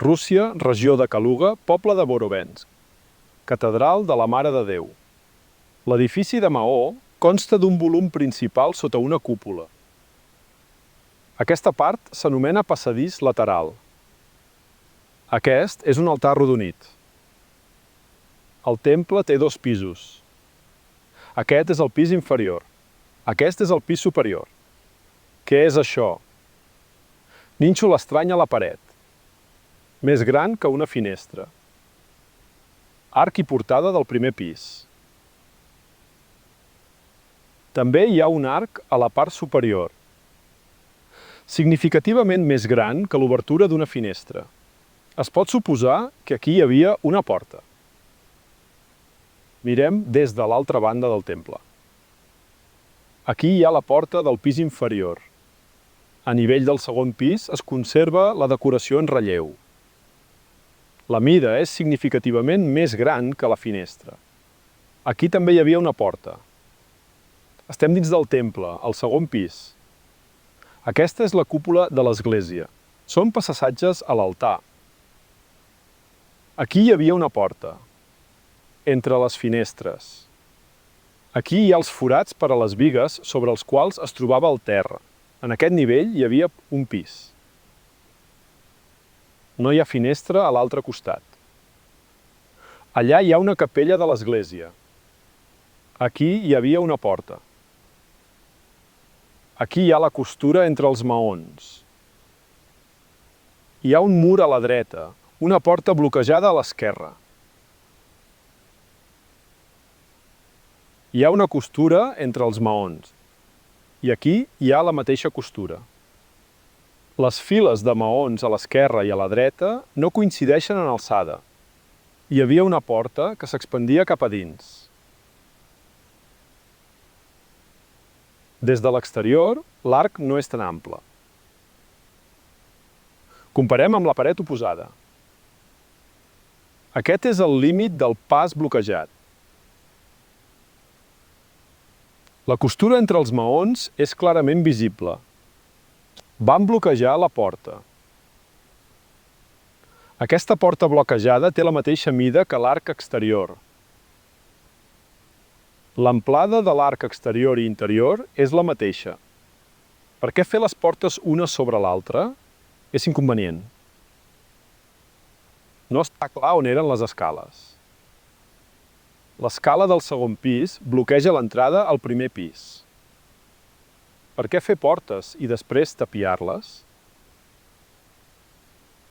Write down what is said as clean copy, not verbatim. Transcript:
Rússia, regió de Kaluga, poble de Borovensk. Catedral de la Mare de Déu. L'edifici de maó consta d'un volum principal sota una cúpula. Aquesta part s'anomena passadís lateral. Aquest és un altar arrodonit. El temple té 2 pisos. Aquest és el pis inferior. Aquest és el pis superior. Què és això? Nínxol estrany a la paret. Més gran que una finestra. Arc i portada del primer pis. També hi ha un arc a la part superior, significativament més gran que l'obertura d'una finestra. Es pot suposar que aquí hi havia una porta. Mirem des de l'altra banda del temple. Aquí hi ha la porta del pis inferior. A nivell del segon pis es conserva la decoració en relleu. La mida és significativament més gran que la finestra. Aquí també hi havia una porta. Estem dins del temple, al segon pis. Aquesta és la cúpula de l'església. Són passatges a l'altar. Aquí hi havia una porta, entre les finestres. Aquí hi ha els forats per a les bigues sobre els quals es trobava el terra. En aquest nivell hi havia un pis. No hi ha finestra a l'altre costat. Allà hi ha una capella de l'església. Aquí hi havia una porta. Aquí hi ha la costura entre els maons. Hi ha un mur a la dreta, una porta bloquejada a l'esquerra. Hi ha una costura entre els maons. I aquí hi ha la mateixa costura. Les files de maons a l'esquerra i a la dreta no coincideixen en alçada. Hi havia una porta que s'expandia cap a dins. Des de l'exterior, l'arc no és tan ample. Comparem amb la paret oposada. Aquest és el límit del pas bloquejat. La costura entre els maons és clarament visible. Van bloquejar la porta. Aquesta porta bloquejada té la mateixa mida que l'arc exterior. L'amplada de l'arc exterior i interior és la mateixa. Per què fer les portes una sobre l'altra? És inconvenient. No està clar on eren les escales. L'escala del segon pis bloqueja l'entrada al primer pis. Per què fer portes i després tapiar-les?